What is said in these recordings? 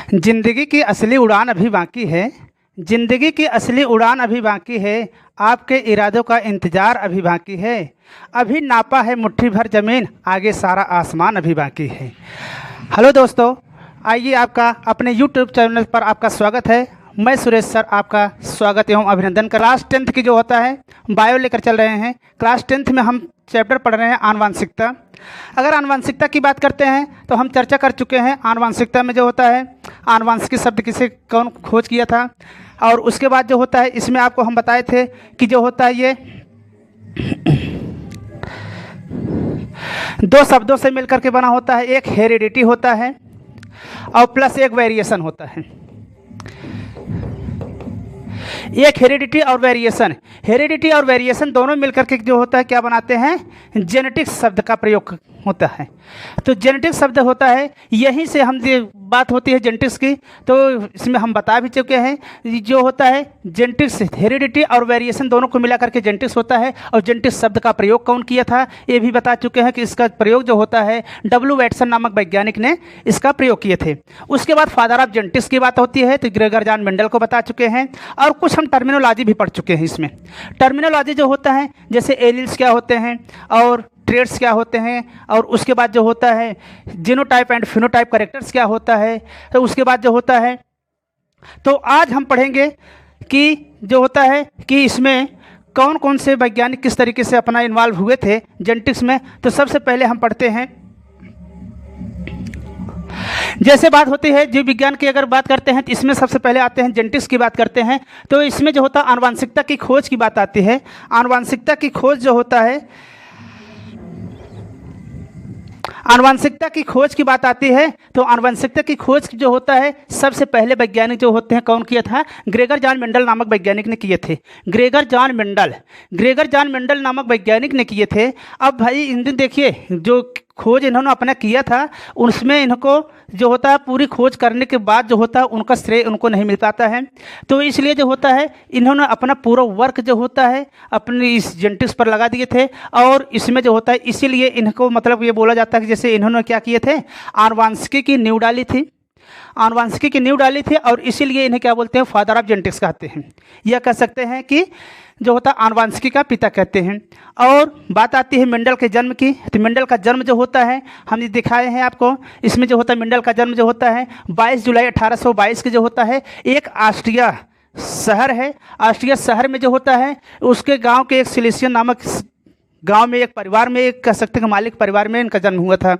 जिंदगी की असली उड़ान अभी बाकी है। जिंदगी की असली उड़ान अभी बाकी है। आपके इरादों का इंतज़ार अभी बाकी है। अभी नापा है मुट्ठी भर ज़मीन, आगे सारा आसमान अभी बाकी है। हेलो दोस्तों, आइए आपका अपने यूट्यूब चैनल पर आपका स्वागत है। मैं सुरेश सर आपका स्वागत एवं अभिनंदन कर। क्लास 10th की जो होता है बायो लेकर चल रहे हैं। क्लास 10th में हम चैप्टर पढ़ रहे हैं आनुवंशिकता। अगर आनुवंशिकता की बात करते हैं तो हम चर्चा कर चुके हैं आनुवंशिकता में जो होता है आनुवंशिक शब्द किसे कौन खोज किया था, और उसके बाद जो होता है इसमें आपको हम बताए थे कि जो होता है ये दो शब्दों से मिलकर के बना होता है। एक हेरिडिटी होता है और प्लस एक वेरिएशन होता है। एक हेरिडिटी और वेरिएशन दोनों मिलकर के जो होता है क्या बनाते हैं, जेनेटिक्स शब्द का प्रयोग होता है। तो जेनेटिक्स शब्द होता है, यहीं से हम ये बात होती है जेनेटिक्स की। तो इसमें हम बता भी चुके हैं जो होता है जेनेटिक्स, हेरिडिटी और वेरिएशन दोनों को मिला करके जेनेटिक्स होता है। और जेनेटिक्स शब्द का प्रयोग कौन किया था ये भी बता चुके हैं कि इसका प्रयोग जो होता है डब्ल्यू वैटसन नामक वैज्ञानिक ने इसका प्रयोग किए थे। उसके बाद फादर ऑफ जेनेटिक्स की बात होती है तो ग्रेगर जॉन मेंडल को बता चुके हैं। और कुछ हम टर्मिनोलॉजी भी पढ़ चुके हैं। इसमें टर्मिनोलॉजी जो होता है जैसे एलील्स क्या होते हैं और ट्रेड्स क्या होते हैं, और उसके बाद जो होता है जीनोटाइप एंड फिनोटाइप कैरेक्टर्स क्या होता है, तो उसके बाद जो होता है तो आज हम पढ़ेंगे कि जो होता है कि इसमें कौन कौन से वैज्ञानिक किस तरीके से अपना इन्वॉल्व हुए थे जेनेटिक्स में। तो सबसे पहले हम पढ़ते हैं, जैसे बात होती है जीव विज्ञान की अगर बात करते हैं तो इसमें सबसे पहले आते हैं जेनेटिक्स की बात करते हैं। तो इसमें जो होता है आनुवंशिकता की खोज की बात आती है। आनुवंशिकता की खोज जो होता है, आनुवंशिकता की खोज की बात आती है तो आनुवंशिकता की खोज जो होता है सबसे पहले वैज्ञानिक जो होते हैं कौन किया था, ग्रेगर जॉन मेंडल नामक वैज्ञानिक ने किए थे। ग्रेगर जॉन मेंडल नामक वैज्ञानिक ने किए थे। अब भाई इन दिन देखिए जो खोज इन्होंने अपना किया था उसमें इनको जो होता है पूरी खोज करने के बाद जो होता है उनका श्रेय उनको नहीं मिल पाता है। तो इसलिए जो होता है इन्होंने अपना पूरा वर्क जो होता है अपनी इस जेनेटिक्स पर लगा दिए थे। और इसमें जो होता है इसीलिए इनको मतलब ये बोला जाता है कि जैसे इन्होंने क्या किए थे, आनुवंशिकी की नींव डाली थी। और इसीलिए इन्हें क्या बोलते हैं, फादर ऑफ जेनेटिक्स कहते हैं। यह कह सकते हैं कि जो होता है आनुवंशिकी का पिता कहते हैं। और बात आती है मेंडल के जन्म की। तो मेंडल का जन्म जो होता है हम ये दिखाए हैं आपको। इसमें जो होता है मेंडल का जन्म जो होता है 22 जुलाई 1822 के जो होता है एक ऑस्ट्रिया शहर है। ऑस्ट्रिया शहर में जो होता है उसके गांव के एक सिलेसियन नामक गांव में एक परिवार में, एक कह सकते हैं मालिक परिवार में इनका जन्म हुआ था।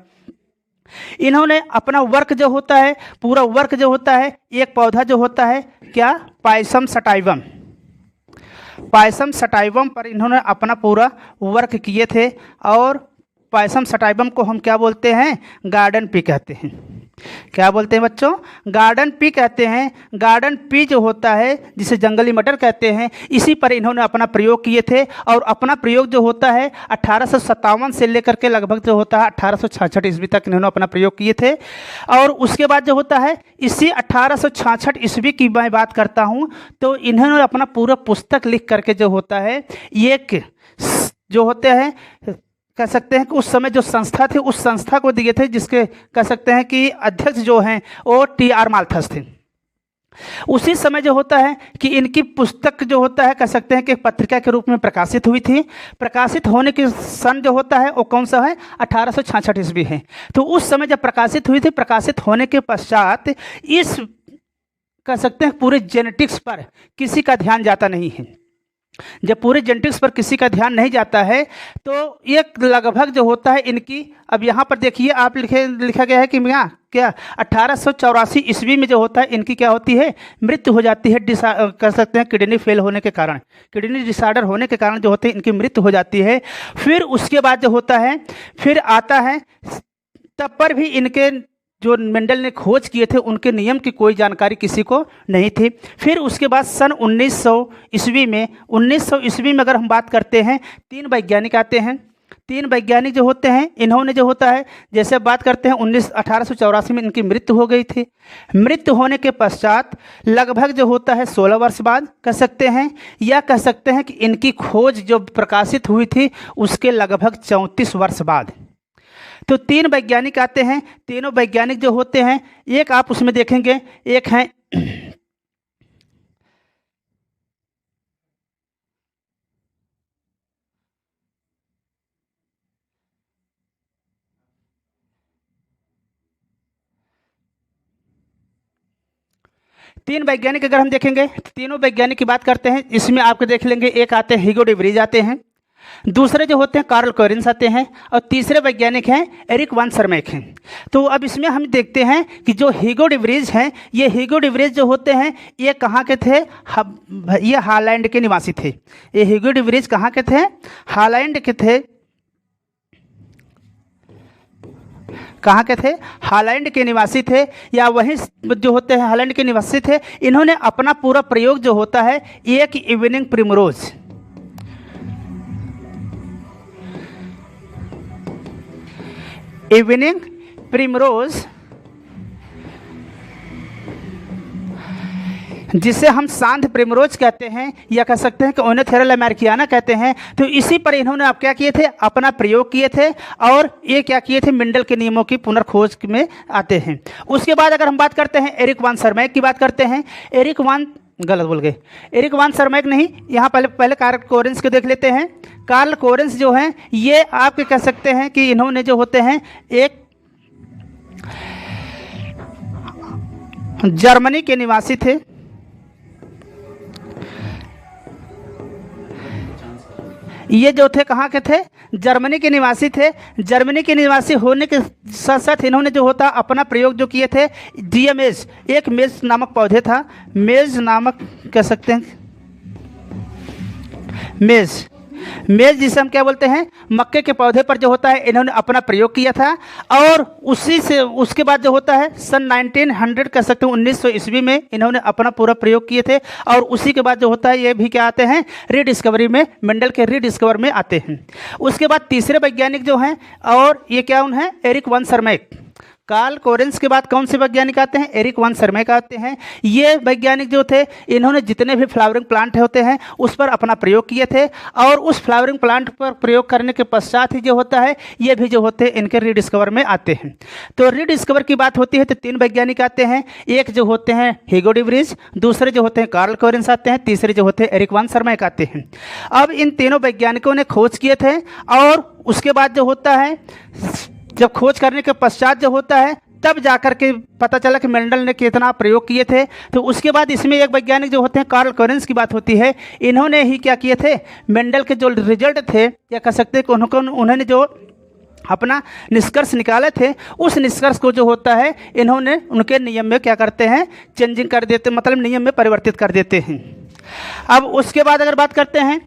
इन्होंने अपना वर्क जो होता है पूरा वर्क जो होता है एक पौधा जो होता है क्या, पायसम सटाइवम पर इन्होंने अपना पूरा वर्क किए थे। और पायसम सटाइवम को हम क्या बोलते हैं, गार्डन पी कहते हैं। क्या बोलते हैं बच्चों, गार्डन पी कहते हैं। गार्डन पी जो होता है जिसे जंगली मटर कहते हैं, इसी पर इन्होंने अपना प्रयोग किए थे। और अपना प्रयोग जो होता है 1857 से लेकर के लगभग जो होता है 1866 ईस्वी तक इन्होंने अपना प्रयोग किए थे। और उसके बाद जो होता है इसी 1866 ईस्वी की मैं बात करता हूँ तो इन्होंने अपना पूरा पुस्तक लिख करके जो होता है एक जो होते हैं कह सकते हैं कि उस समय जो संस्था थी उस संस्था को दिए थे, जिसके कह सकते हैं कि अध्यक्ष जो हैं वो टी.आर. माल्थस थे। उसी समय जो होता है कि इनकी पुस्तक जो होता है कह सकते हैं कि पत्रिका के रूप में प्रकाशित हुई थी। प्रकाशित होने के सन जो होता है वो कौन सा है, 1866 ईस्वी है। तो उस समय जब प्रकाशित हुई थी, प्रकाशित होने के पश्चात इस कह सकते हैं पूरे जेनेटिक्स पर किसी का ध्यान जाता नहीं है। जब पूरे जेनेटिक्स पर किसी का ध्यान नहीं जाता है तो एक लगभग जो होता है इनकी, अब यहाँ पर देखिए आप लिखा गया है कि क्या 1884 ईस्वी में जो होता है इनकी क्या होती है, मृत्यु हो जाती है। कह सकते हैं किडनी फेल होने के कारण, किडनी डिसऑर्डर होने के कारण जो होते हैं इनकी मृत्यु हो जाती है। फिर उसके बाद जो होता है फिर आता है, तब पर भी इनके जो मेंडल ने खोज किए थे उनके नियम की कोई जानकारी किसी को नहीं थी। फिर उसके बाद सन 1900 ईस्वी में अगर हम बात करते हैं 3 वैज्ञानिक आते हैं। 3 वैज्ञानिक जो होते हैं इन्होंने जो होता है जैसे बात करते हैं 1884 में इनकी मृत्यु हो गई थी। मृत्यु होने के पश्चात लगभग जो होता है 16 वर्ष बाद कह सकते हैं, या कह सकते हैं कि इनकी खोज जो प्रकाशित हुई थी उसके लगभग 34 वर्ष बाद तो 3 वैज्ञानिक आते हैं। तीनों वैज्ञानिक जो होते हैं, एक आप उसमें देखेंगे, एक हैं तीन वैज्ञानिक अगर हम देखेंगे तो तीनों वैज्ञानिक की बात करते हैं। इसमें आपके देख लेंगे, एक आते हैं हीगो डे व्रीज आते हैं, दूसरे जो होते हैं कार्ल कोरिन्स आते हैं, और तीसरे वैज्ञानिक हैं एरिक वान सरमैक हैं। तो अब इसमें हम देखते हैं कि जो हीगो डे व्रीज हैं, ये हीगो डे व्रीज जो होते हैं ये कहाँ के थे? ये हॉलैंड के निवासी थे। ये हीगो डे व्रीज कहाँ के थे? हॉलैंड के थे। कहाँ के थे? हॉलैंड के निवासी थे, या वहीं जो होते हैं हॉलैंड के निवासी थे। इन्होंने अपना पूरा प्रयोग जो होता है एक इवनिंग प्रिमरोज, इवनिंग प्रिमरोज, जिसे हम सांध प्रिमरोज कहते हैं, या कह सकते हैं कि ओनोथेरल अमेरिकियाना कहते हैं। तो इसी पर इन्होंने आप क्या किए थे? अपना प्रयोग किए थे, और ये क्या किए थे? मेंडल के नियमों की पुनर्खोज में आते हैं। उसके बाद अगर हम बात करते हैं एरिक वान सरमैक की बात करते हैं। एरिक वान सरमैक नहीं, यहाँ पहले कार्ल कोरिन्स को देख लेते हैं। कार्ल कोरिन्स जो हैं ये आपके कह सकते हैं कि इन्होंने जो होते हैं एक जर्मनी के निवासी थे। ये जो थे कहाँ के थे? जर्मनी के निवासी थे। जर्मनी के निवासी होने के साथ साथ इन्होंने जो होता अपना प्रयोग जो किए थे डीएमएस, एक मेज नामक पौधे था, मेज नामक कह सकते हैं, मेज जिसे हम क्या बोलते हैं? मक्के के पौधे पर जो होता है इन्होंने अपना प्रयोग किया था। और उसी से उसके बाद जो होता है सन 1900 कह सकते हैं 1900 ईस्वी में इन्होंने अपना पूरा प्रयोग किए थे। और उसी के बाद जो होता है ये भी क्या आते हैं? रीडिस्कवरी में, मेंडल के रीडिस्कवर में आते हैं। उसके बाद तीसरे वैज्ञानिक जो हैं, और ये क्या उन्हें? एरिक वान सरमैक। कार्ल कोरिन्स के बाद कौन से वैज्ञानिक आते हैं? एरिक वान सरमैक आते हैं। ये वैज्ञानिक जो थे इन्होंने जितने भी फ्लावरिंग प्लांट होते हैं उस पर अपना प्रयोग किए थे, और उस फ्लावरिंग प्लांट पर प्रयोग करने के पश्चात ही जो होता है ये भी जो होते हैं इनके रीडिस्कवर में आते हैं। तो रीडिस्कवर की बात होती है तो 3 वैज्ञानिक आते हैं। एक जो होते हैं हीगो डे व्रीज, दूसरे जो होते हैं कार्ल कोरिन्स आते हैं, तीसरे जो होते हैं एरिक वान सरमैक आते हैं। अब इन तीनों वैज्ञानिकों ने खोज किए थे, और उसके बाद जो होता है जब खोज करने के पश्चात जो होता है तब जाकर के पता चला कि मेंडल ने कितना प्रयोग किए थे। तो उसके बाद इसमें एक वैज्ञानिक जो होते हैं कार्ल कोरिन्स की बात होती है। इन्होंने ही क्या किए थे? मेंडल के जो रिजल्ट थे, या कह सकते हैं कि उन्होंने जो अपना निष्कर्ष निकाले थे उस निष्कर्ष को जो होता है इन्होंने उनके नियम में क्या करते हैं? चेंजिंग कर देते, मतलब नियम में परिवर्तित कर देते हैं। अब उसके बाद अगर बात करते हैं,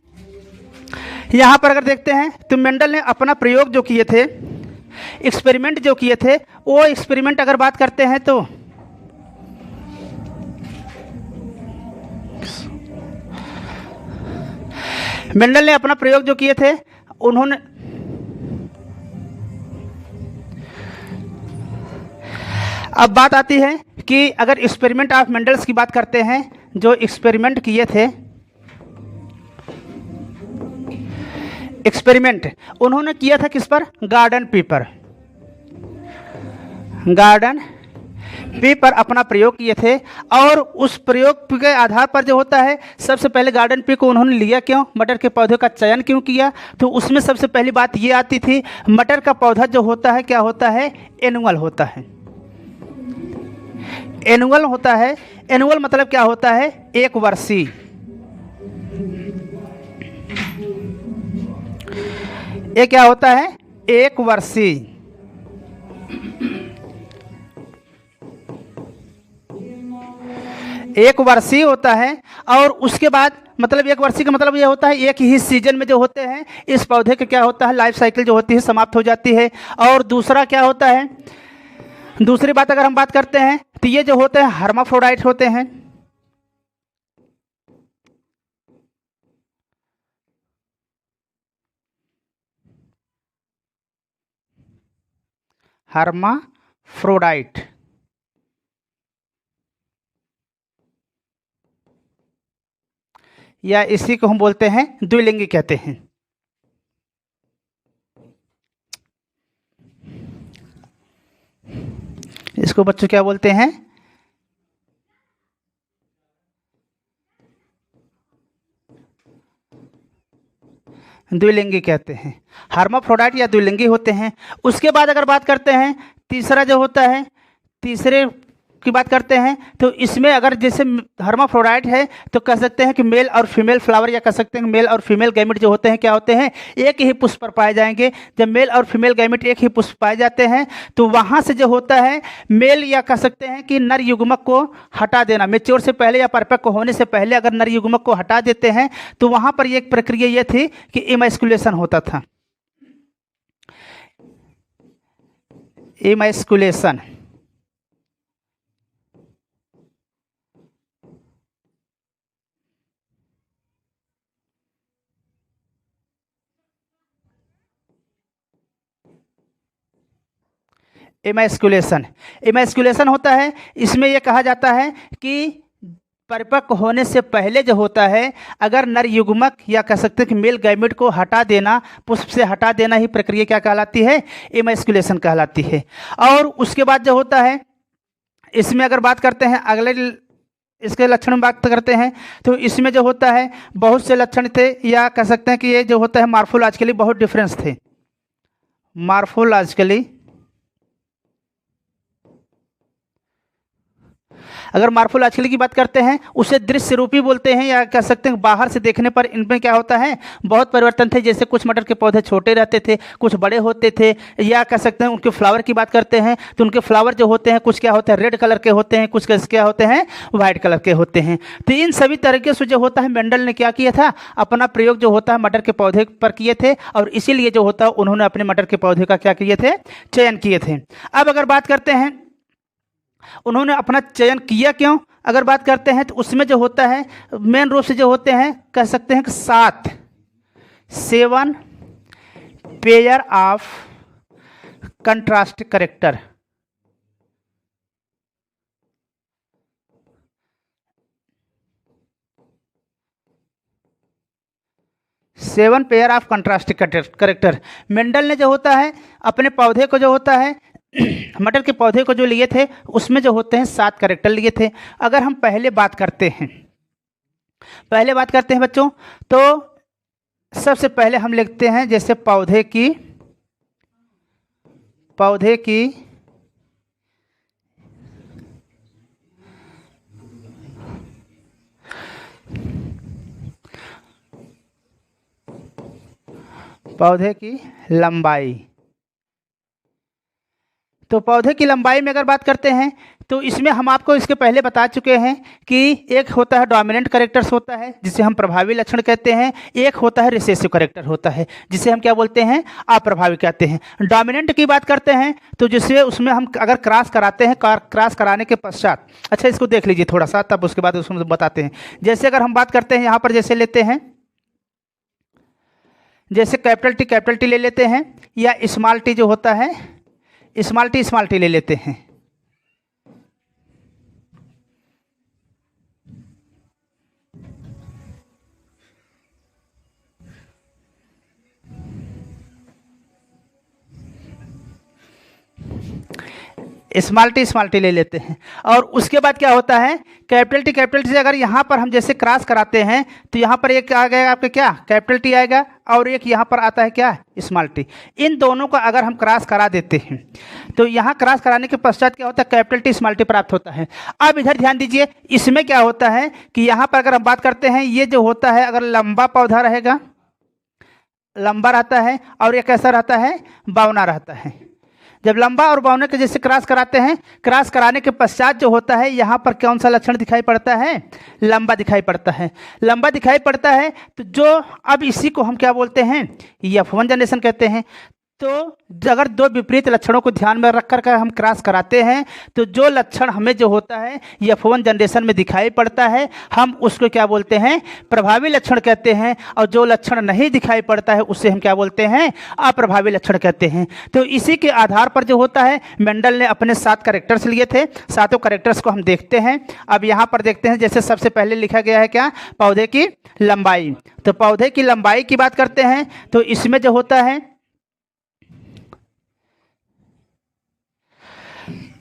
यहाँ पर अगर देखते हैं तो मेंडल ने अपना प्रयोग जो किए थे, एक्सपेरिमेंट जो किए थे, वो एक्सपेरिमेंट अगर बात करते हैं तो मेंडल ने अपना प्रयोग जो किए थे उन्होंने अब बात आती है कि अगर एक्सपेरिमेंट ऑफ मेंडल्स की बात करते हैं, जो एक्सपेरिमेंट किए थे, एक्सपेरिमेंट उन्होंने किया था किस पर? गार्डन पी पर। गार्डन पी पर अपना प्रयोग किए थे, और उस प्रयोग के आधार पर जो होता है सबसे पहले गार्डन पी को उन्होंने लिया क्यों? मटर के पौधे का चयन क्यों किया? तो उसमें सबसे पहली बात ये आती थी, मटर का पौधा जो होता है क्या होता है? एनुअल होता है। एनुअल होता है। एनुअल मतलब क्या होता है? एक वर्षीय। ये क्या होता है? एक वर्षीय। एक वर्षीय होता है। और उसके बाद मतलब एक वर्षीय का मतलब ये होता है एक ही सीजन में जो होते हैं इस पौधे के क्या होता है? लाइफ साइकिल जो होती है समाप्त हो जाती है। और दूसरा क्या होता है? दूसरी बात अगर हम बात करते हैं तो ये जो होते हैं हर्माफ्रोडाइट होते हैं। हर्माफ्रोडाइट, या इसी को हम बोलते हैं द्विलिंगी कहते हैं। इसको बच्चों क्या बोलते हैं? द्विलिंगी कहते हैं। हर्माफ्रोडाइट या द्विलिंगी होते हैं। उसके बाद अगर बात करते हैं तीसरा जो होता है, तीसरे की बात करते हैं तो इसमें अगर जैसे हर्माफ्रोडाइट है तो कह सकते हैं कि मेल और फीमेल फ्लावर, या कह सकते हैं मेल और फीमेल गैमेट जो होते हैं क्या होते हैं, एक ही पुष्प पर पाए जाएंगे। जब मेल और फीमेल गैमेट एक ही पुष्प पाए जाते हैं तो वहाँ से जो होता है मेल, या कह सकते हैं कि नर युग्मक को हटा देना, मेच्योर से पहले या परिपक्व होने से पहले अगर नर युग्मक को हटा देते हैं तो वहाँ पर एक प्रक्रिया ये थी कि इमैस्कुलेशन होता था। इमैस्कुलेशन। इमैस्कुलेशन, इमैस्कुलेशन होता है। इसमें यह कहा जाता है कि परिपक्व होने से पहले जो होता है अगर नर युग्मक या कह सकते हैं कि मेल गैमेट को हटा देना, पुष्प से हटा देना ही प्रक्रिया क्या कहलाती है? इमैस्कुलेशन कहलाती है। और उसके बाद जो होता है इसमें अगर बात करते हैं अगले इसके लक्षण में बात करते हैं तो इसमें जो होता है बहुत से लक्षण थे, या कह सकते हैं कि ये जो होता है मार्फोलॉजिकली बहुत डिफरेंस थे। मार्फोलॉजिकली अगर मार्फोलॉजिकली की बात करते हैं उसे दृश्य रूपी बोलते हैं, या कह सकते हैं बाहर से देखने पर इनमें क्या होता है बहुत परिवर्तन थे। जैसे कुछ मटर के पौधे छोटे रहते थे, कुछ बड़े होते थे, या कह सकते हैं उनके फ्लावर की बात करते हैं तो उनके फ्लावर जो होते हैं कुछ क्या होते हैं रेड कलर के होते हैं, कुछ क्या होते हैं वाइट कलर के होते हैं। तो इन सभी तरीके से जो होता है मेंडल ने क्या किया था, अपना प्रयोग जो होता है मटर के पौधे पर किए थे, और इसीलिए जो होता है उन्होंने अपने मटर के पौधे का क्या किए थे, चयन किए थे। अब अगर बात करते हैं उन्होंने अपना चयन किया क्यों, अगर बात करते हैं तो उसमें जो होता है मेन रूप से जो होते हैं कह सकते हैं कि 7 pair of contrast character. Seven pair of contrast character Mendel ने जो होता है अपने पौधे को जो होता है मटर के पौधे को जो लिए थे उसमें जो होते हैं 7 कैरेक्टर लिए थे। अगर हम पहले बात करते हैं बच्चों तो सबसे पहले हम लिखते हैं जैसे पौधे की लंबाई। तो पौधे की लंबाई में अगर बात करते हैं तो इसमें हम आपको इसके पहले बता चुके हैं कि एक होता है डोमिनेंट कैरेक्टर्स होता है जिसे हम प्रभावी लक्षण कहते हैं, एक होता है रिसेसिव कैरेक्टर होता है जिसे हम क्या बोलते हैं, अप्रभावी कहते हैं। डोमिनेंट की बात करते हैं तो जिससे उसमें हम अगर क्रॉस कराते हैं, क्रॉस कराने के पश्चात, अच्छा इसको देख लीजिए थोड़ा सा, तब उसके बाद उसमें बताते हैं। जैसे अगर हम बात करते हैं यहाँ पर जैसे लेते हैं जैसे कैपिटल टी ले लेते हैं, या स्मॉल टी जो होता है स्मॉल टी ले लेते हैं। स्मॉल टी ले लेते हैं। और उसके बाद क्या होता है कैपिटल टी से अगर यहाँ पर हम जैसे क्रॉस कराते हैं तो यहाँ पर एक आ गया आपका क्या कैपिटल टी आएगा, और एक यहाँ पर आता है क्या स्मॉल टी। इन दोनों का अगर हम क्रॉस करा देते हैं तो यहाँ क्रॉस कराने के पश्चात क्या होता है कैपिटल टी स्मॉल टी प्राप्त होता है। अब इधर ध्यान दीजिए, इसमें क्या होता है कि यहाँ पर अगर हम बात करते हैं ये जो होता है अगर लंबा पौधा रहेगा, लंबा रहता है, और ये कैसा रहता है, बौना रहता है। जब लंबा और बौने के जैसे क्रॉस कराते हैं, क्रॉस कराने के पश्चात जो होता है यहाँ पर कौन सा लक्षण दिखाई पड़ता है, लंबा दिखाई पड़ता है। लंबा दिखाई पड़ता है तो जो अब इसी को हम क्या बोलते हैं, F1 जनरेशन कहते हैं। तो अगर दो विपरीत लक्षणों को ध्यान में रख कर हम क्रॉस कराते हैं तो जो लक्षण हमें जो होता है F1 जनरेशन में दिखाई पड़ता है हम उसको क्या बोलते हैं, प्रभावी लक्षण कहते हैं। और जो लक्षण नहीं दिखाई पड़ता है उससे हम क्या बोलते हैं, अप्रभावी लक्षण कहते हैं। तो इसी के आधार पर जो होता है मेंडल ने अपने 7 कैरेक्टर्स लिए थे। 7 कैरेक्टर्स को हम देखते हैं। अब यहाँ पर देखते हैं जैसे सबसे पहले लिखा गया है क्या, पौधे की लंबाई। तो पौधे की लंबाई की बात करते हैं तो इसमें जो होता है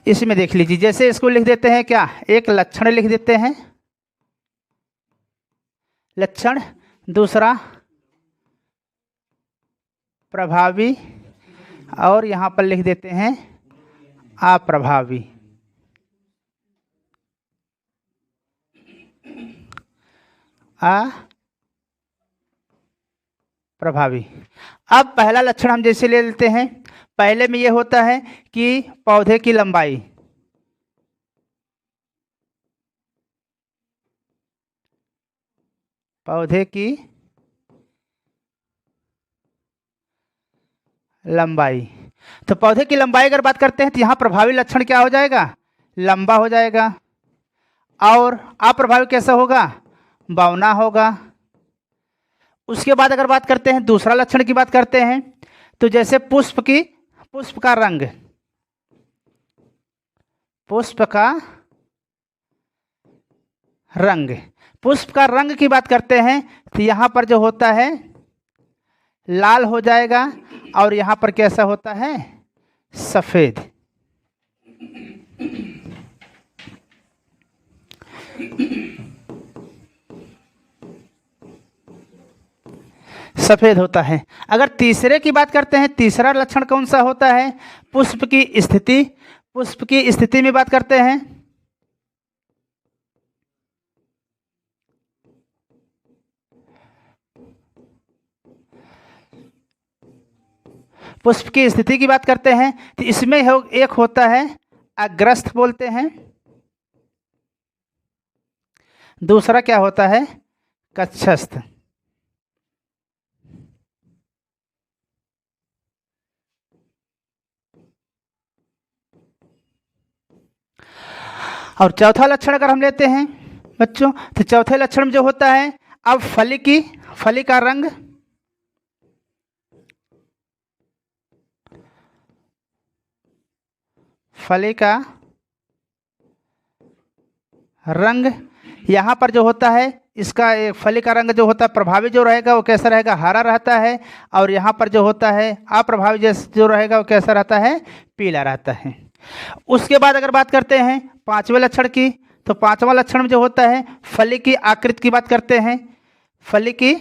इसमें देख लीजिए, जैसे इसको लिख देते हैं क्या, एक लक्षण लिख देते हैं, लक्षण, दूसरा प्रभावी, और यहाँ पर लिख देते हैं अप्रभावी। अप्रभावी। अब पहला लक्षण हम जैसे ले लेते हैं, पहले में ये होता है कि पौधे की लंबाई, पौधे की लंबाई। तो पौधे की लंबाई अगर बात करते हैं तो यहाँ प्रभावी लक्षण क्या हो जाएगा, लंबा हो जाएगा, और अप्रभावी कैसा होगा, बौना होगा। उसके बाद अगर बात करते हैं दूसरा लक्षण की बात करते हैं, तो जैसे पुष्प का रंग, पुष्प का रंग, पुष्प का रंग की बात करते हैं तो यहाँ पर जो होता है लाल हो जाएगा, और यहाँ पर कैसा होता है, सफेद। सफेद होता है। अगर तीसरे की बात करते हैं, तीसरा लक्षण कौन सा होता है, पुष्प की स्थिति, पुष्प की स्थिति में बात करते हैं, पुष्प की स्थिति की बात करते हैं तो इसमें एक होता है अग्रस्थ बोलते हैं, दूसरा क्या होता है, कक्षस्थ। और चौथा लक्षण अगर हम लेते हैं बच्चों, तो चौथे लक्षण में जो होता है, अब फली का रंग, फली का रंग, यहाँ पर जो होता है इसका फली का रंग जो होता है प्रभावी जो रहेगा वो कैसा रहेगा, हरा रहता है, और यहाँ पर जो होता है अप्रभावी जो रहेगा वो कैसा रहता है, पीला रहता है। उसके बाद अगर बात करते हैं पांचवें लक्षण की, तो पांचवा लक्षण में जो होता है फली की आकृति की बात करते हैं, फली की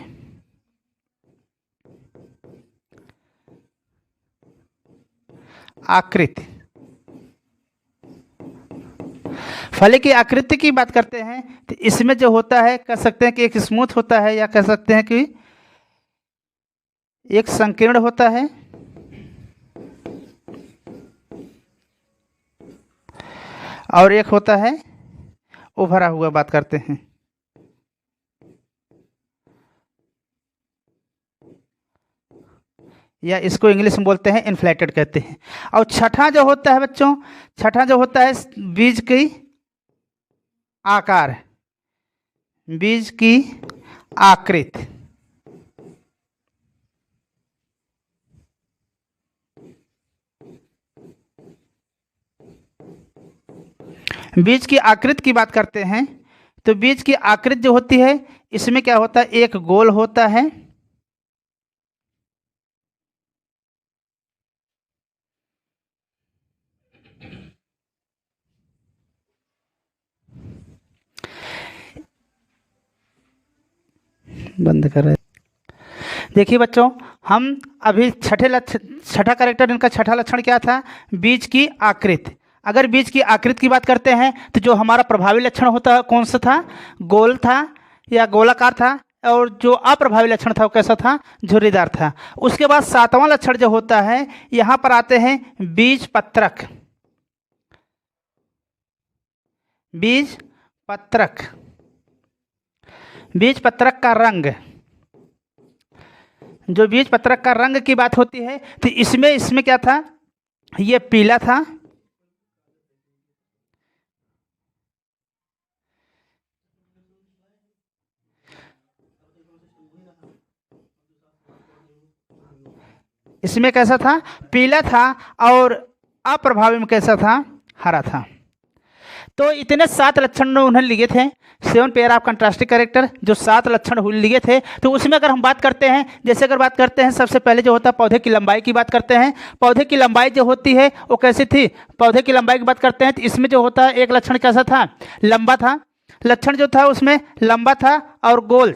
आकृति, फली की आकृति की बात करते हैं तो इसमें जो होता है कह सकते हैं कि एक स्मूथ होता है, या कह सकते हैं कि एक संकीर्ण होता है, और एक होता है उभरा हुआ बात करते हैं। या इसको इंग्लिश में बोलते हैं इन्फ्लेटेड कहते हैं। और छठा जो होता है बच्चों, छठा जो होता है बीज की आकार, बीज की आकृति, बीज की आकृति की बात करते हैं तो बीज की आकृति जो होती है इसमें क्या होता है, एक गोल होता है, बंद कर रहे। देखिए बच्चों, हम अभी छठा कैरेक्टर इनका छठा लक्षण क्या था, बीज की आकृति। अगर बीज की आकृति की बात करते हैं तो जो हमारा प्रभावी लक्षण होता है कौन सा था, गोल था या गोलाकार था, और जो अप्रभावी लक्षण था वो कैसा था, झुर्रीदार था। उसके बाद सातवां लक्षण जो होता है, यहाँ पर आते हैं बीज पत्रक, बीज पत्रक, बीज पत्रक का रंग, जो बीज पत्रक का रंग की बात होती है तो इसमें क्या था, ये पीला था, इसमें कैसा था, पीला था, और अप्रभावी में कैसा था, हरा था। तो इतने 7 लक्षण उन्होंने लिए थे, 7 पेयर ऑफ कंट्रास्टिंग कैरेक्टर, जो 7 लक्षण लिए थे। तो उसमें अगर हम बात करते हैं, जैसे अगर बात करते हैं सबसे पहले जो होता है पौधे की लंबाई की बात करते हैं। पौधे की लंबाई जो होती है वो कैसी थी, पौधे की लंबाई की बात करते हैं तो इसमें जो होता है एक लक्षण कैसा था, लंबा था। लक्षण जो था उसमें लंबा था और गोल,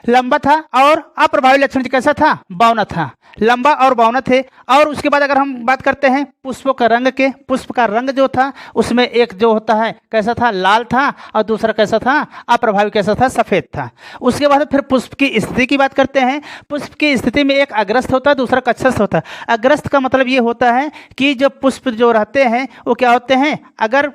लंबा था। और अप्रभावी लक्षण कैसा था, बौना था, लंबा और बौना थे। और उसके बाद अगर हम बात करते हैं पुष्पों का रंग के, पुष्प का रंग जो था उसमें एक जो होता है कैसा था, लाल था, और दूसरा कैसा था, अप्रभावी कैसा था, सफ़ेद था। उसके बाद फिर पुष्प की स्थिति की बात करते हैं। पुष्प की स्थिति में एक अग्रस्त होता है, दूसरा कक्षस्थ होता है। अग्रस्त का मतलब ये होता है कि जो पुष्प जो रहते हैं वो क्या होते हैं, अगर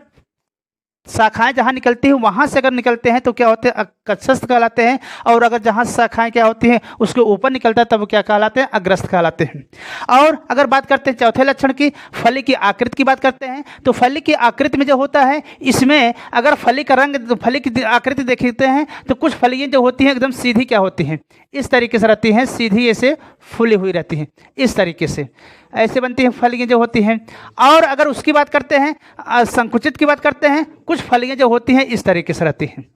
शाखाएं जहाँ निकलती हैं वहाँ से अगर निकलते हैं तो क्या होते हैं, कक्षस्थ कहलाते हैं। और अगर जहाँ शाखाएं क्या होती हैं उसके ऊपर निकलता है तब वो क्या कहलाते हैं, अग्रस्त कहलाते हैं। और अगर बात करते हैं चौथे लक्षण की, फली की आकृति की बात करते हैं, तो फली की आकृति में जो होता है इसमें अगर फली का रंग, फली की आकृति देखते हैं तो कुछ फलियाँ जो होती हैं एकदम सीधी क्या होती हैं, इस तरीके से रहती हैं, सीधी ऐसे फूली हुई रहती हैं, इस तरीके से ऐसे बनती हैं फलियाँ जो होती हैं। और अगर उसकी बात करते हैं संकुचित की बात करते हैं, कुछ फलियाँ जो होती हैं इस तरीके से रहती हैं,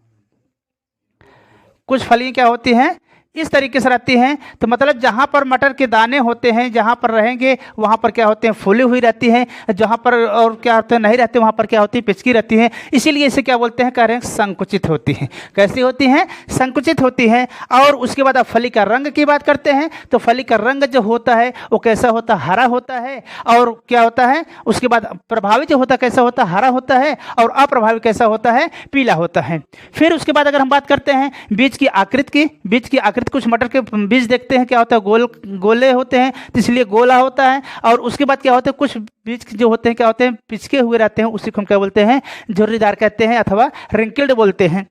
कुछ फलियाँ क्या होती हैं, इस तरीके से रहती हैं। तो मतलब जहाँ पर मटर के दाने होते हैं, जहाँ पर रहेंगे वहाँ पर क्या होते हैं, फूली हुई रहती हैं, जहाँ पर और क्या होते हैं नहीं रहते वहाँ पर क्या होती है, पिचकी रहती हैं। इसीलिए इसे क्या बोलते हैं, कह रहे हैं संकुचित होती हैं। कैसी होती हैं, संकुचित होती हैं। और उसके बाद आप फली का रंग की बात करते हैं, तो फली का रंग जो होता है वो कैसा होता है, हरा होता है। और क्या होता है, उसके बाद प्रभावी जो होता है कैसा होता है, हरा होता है। और अप्रभावी कैसा होता है, पीला होता है। फिर उसके बाद अगर हम बात करते हैं बीज की आकृति की, बीज की आकृति कुछ मटर के बीज देखते हैं क्या होता है, गोले होते हैं तो इसलिए गोला होता है। और उसके बाद क्या होता है, कुछ बीज जो होते हैं क्या होते हैं, पिचके हुए रहते हैं, उसी को हम क्या बोलते हैं, झुर्रीदार कहते हैं अथवा रिंकल्ड बोलते हैं।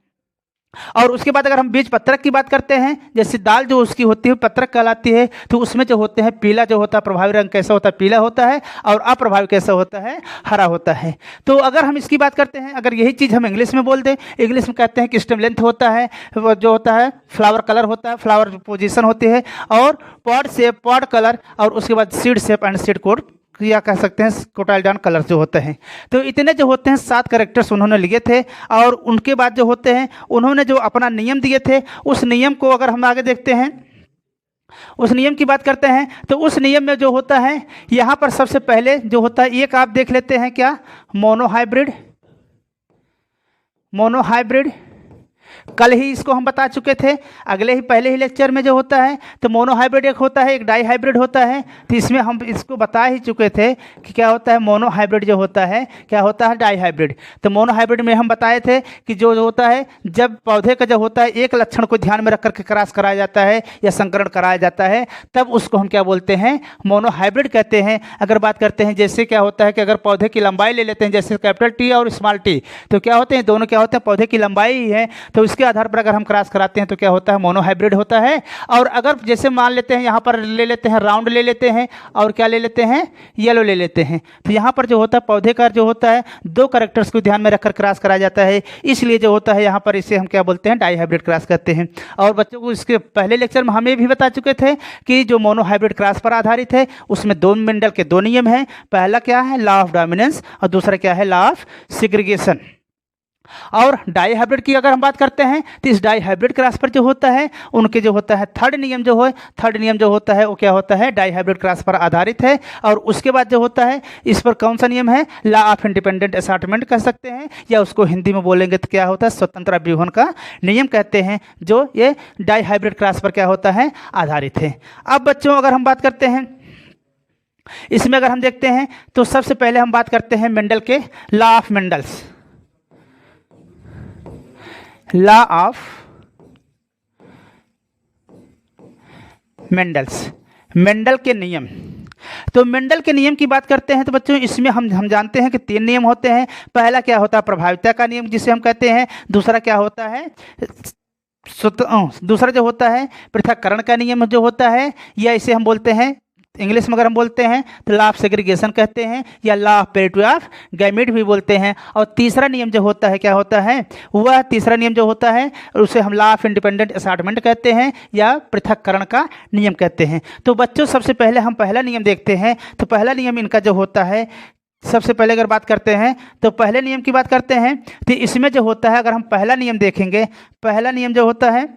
और उसके बाद अगर हम बीज पत्रक की बात करते हैं, जैसे दाल जो उसकी होती है पत्रक कहलाती है, तो उसमें जो होते हैं पीला जो होता है, प्रभावी रंग कैसा होता है, पीला होता है। और अप्रभावी कैसा होता है, हरा होता है। तो अगर हम इसकी बात करते हैं, अगर यही चीज़ हम इंग्लिश में बोल दें, इंग्लिश में कहते हैं कि स्टेम लेंथ होता है, वो जो होता है फ्लावर कलर होता है, फ्लावर पोजीशन होती है, और पॉड शेप, पॉड कलर, और उसके बाद seed shape and seed code या कह सकते हैं कोटाइलडॉन कलर जो होते हैं। तो इतने जो होते हैं 7 कैरेक्टर्स उन्होंने लिए थे। और उनके बाद जो होते हैं उन्होंने जो अपना नियम दिए थे, उस नियम को अगर हम आगे देखते हैं, उस नियम की बात करते हैं, तो उस नियम में जो होता है यहाँ पर सबसे पहले जो होता है एक आप देख लेते हैं क्या, मोनोहाइब्रिड। मोनोहाइब्रिड कल ही इसको हम बता चुके थे, अगले ही पहले ही लेक्चर में जो होता है। तो मोनोहाइब्रिड एक होता है, एक डाईहाइब्रिड होता है। तो इसमें हम इसको बता ही चुके थे कि क्या होता है मोनोहाइब्रिड जो होता है, क्या होता है डाईहाइब्रिड। तो मोनोहाइब्रिड में हम बताए थे कि जो होता है जब पौधे का जो होता है एक लक्षण को ध्यान में रख करके क्रॉस कराया जाता है या संकरण कराया जाता है, तब उसको हम क्या बोलते हैं, मोनोहाइब्रिड कहते हैं। अगर बात करते हैं जैसे क्या होता है कि अगर पौधे की लंबाई ले लेते हैं, जैसे कैपिटल टी और स्मॉल टी, तो क्या होते हैं दोनों क्या होते हैं, पौधे की लंबाई ही है, तो इसके आधार पर अगर हम क्रॉस कराते हैं तो क्या होता है, मोनोहाइब्रिड होता है। और अगर जैसे मान लेते हैं यहाँ पर ले लेते हैं राउंड ले लेते हैं, और क्या ले लेते हैं, येलो ले लेते हैं, तो यहाँ पर जो होता है पौधे का जो होता है 2 कैरेक्टर्स को ध्यान में रखकर क्रॉस कराया जाता है, इसलिए जो होता है यहाँ पर इसे हम क्या बोलते हैं, डाईहाइब्रिड क्रॉस कहते हैं। और बच्चों को इसके पहले लेक्चर में हमें भी बता चुके थे कि जो मोनोहाइब्रिड क्रॉस पर आधारित है उसमें 2 मेंडल के 2 नियम हैं। पहला क्या है, लॉ ऑफ डोमिनेंस, और दूसरा क्या है, लॉ ऑफ सेग्रीगेशन। और डाईहाइब्रिड की अगर हम बात करते हैं तो इस डाईहाइब्रिड क्रॉस पर जो होता है उनके जो होता है थर्ड नियम जो होता है वो क्या होता है, डाईहाइब्रिड क्रॉस पर आधारित है। और उसके बाद जो होता है इस पर कौन सा नियम है, लॉ ऑफ इंडिपेंडेंट असॉर्टमेंट कह सकते हैं, या उसको हिंदी में बोलेंगे तो क्या होता है, स्वतंत्र अभिवन का नियम कहते हैं, जो ये डाईहाइब्रिड क्रॉस पर क्या होता है, आधारित है। अब बच्चों अगर हम बात करते हैं इसमें, अगर हम देखते हैं तो सबसे पहले हम बात करते हैं मेंडल के law of Mendel's, law of Mendel's, Mendel के नियम। तो मेंडल के नियम की बात करते हैं तो बच्चों इसमें हम जानते हैं कि 3 नियम होते हैं। पहला क्या होता है, प्रभाविता का नियम जिसे हम कहते हैं। दूसरा क्या होता है, दूसरा जो होता है पृथक्करण का नियम जो होता है, या इसे हम बोलते हैं इंग्लिश में अगर हम बोलते हैं तो लॉ ऑफ सेग्रीगेशन कहते हैं, या law of parity of gamete भी बोलते हैं। और तीसरा नियम जो होता है क्या होता है, वह तीसरा नियम जो होता है उसे हम लॉ ऑफ इंडिपेंडेंट असॉर्टमेंट कहते हैं या पृथक्करण का नियम कहते हैं। तो बच्चों सबसे पहले हम पहला नियम देखते हैं। तो पहला नियम इनका जो होता है, सबसे पहले अगर बात करते हैं तो पहले नियम की बात करते हैं तो इसमें जो होता है, अगर हम पहला नियम देखेंगे, पहला नियम जो होता है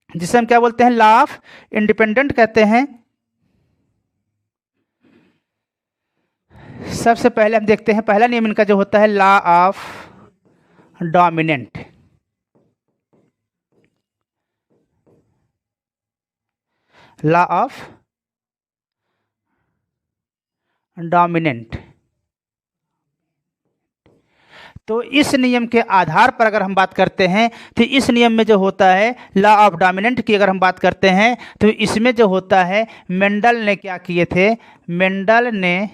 जिसे हम क्या बोलते हैं, लॉ ऑफ इंडिपेंडेंट कहते हैं। सबसे पहले हम देखते हैं पहला नियम इनका जो होता है law of dominant. Law of dominant. तो इस नियम के आधार पर अगर हम बात करते हैं तो इस नियम में जो होता है लॉ ऑफ डोमिनेंट की अगर हम बात करते हैं तो इसमें जो होता है मेंडल ने क्या किए थे, मेंडल ने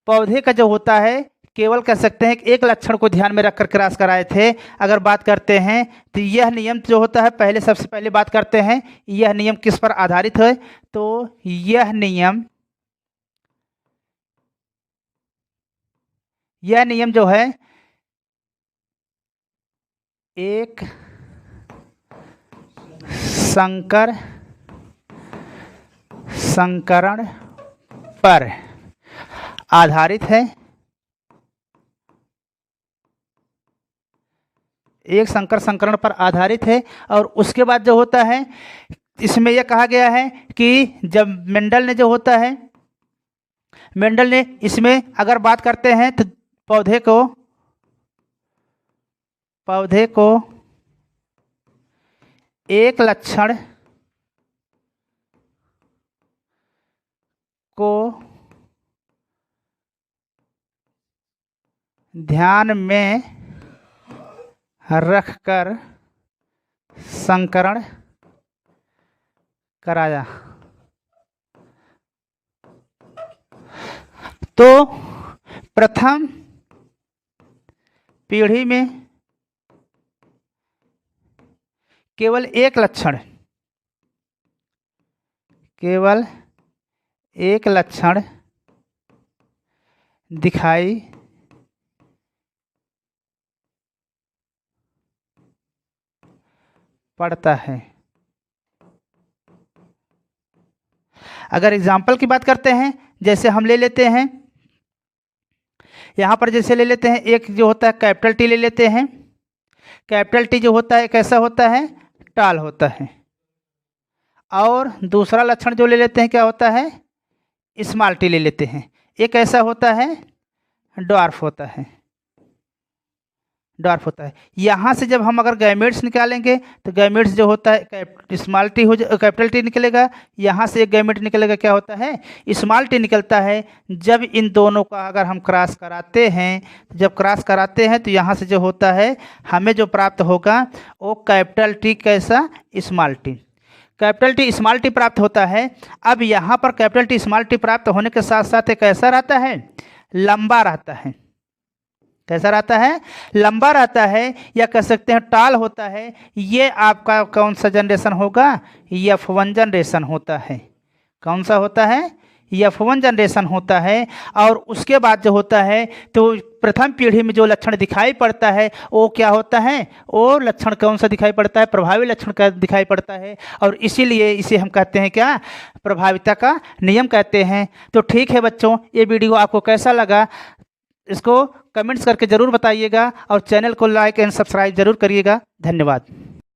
पौधे का जो होता है केवल कह सकते हैं कि एक लक्षण को ध्यान में रखकर क्रॉस कराए थे। अगर बात करते हैं तो यह नियम जो होता है, पहले सबसे पहले बात करते हैं यह नियम किस पर आधारित है। तो यह नियम जो है एक संकरण पर आधारित है। एक संकरण पर आधारित है। और उसके बाद जो होता है इसमें यह कहा गया है कि जब मेंडल ने जो होता है, मेंडल ने इसमें अगर बात करते हैं तो पौधे को एक लक्षण को ध्यान में रखकर संकरण कराया। तो प्रथम पीढ़ी में केवल एक लक्षण दिखाई पड़ता है। अगर एग्जाम्पल की बात करते हैं, जैसे हम ले लेते हैं यहाँ पर, जैसे ले लेते हैं एक जो होता है कैपिटल टी ले लेते हैं। कैपिटल टी जो होता है कैसा होता है, टाल होता है। और दूसरा लक्षण जो ले लेते हैं क्या होता है, स्मॉल टी ले लेते हैं। एक ऐसा होता है ड्वार्फ होता है। यहाँ से जब हम अगर गैमेट्स निकालेंगे तो गैमेट्स जो होता है स्मॉल टी कैपिटल टी निकलेगा। यहाँ से एक गैमेट निकलेगा क्या होता है, स्मॉल टी निकलता है। जब इन दोनों का अगर हम क्रॉस कराते हैं, तो यहाँ से जो होता है हमें जो प्राप्त होगा वो कैपिटल टी कैसा, small T. Capital T small T प्राप्त होता है। अब यहाँ पर कैपिटल टी स्मॉल टी प्राप्त होने के साथ साथ एक ऐसा रहता है, लंबा रहता है। कैसा रहता है, लंबा रहता है, या कह सकते हैं टाल होता है। ये आपका कौन सा जनरेशन होगा, F1 जनरेशन होता है। कौन सा होता है, F1 जनरेशन होता है। और उसके बाद जो होता है तो प्रथम पीढ़ी में जो लक्षण दिखाई पड़ता है वो क्या होता है, वो लक्षण कौन सा दिखाई पड़ता है, प्रभावी लक्षण का दिखाई पड़ता है। और इसीलिए इसे हम कहते हैं क्या, प्रभाविता का नियम कहते हैं। तो ठीक है बच्चों, ये वीडियो आपको कैसा लगा इसको कमेंट्स करके ज़रूर बताइएगा और चैनल को लाइक एंड सब्सक्राइब ज़रूर करिएगा। धन्यवाद।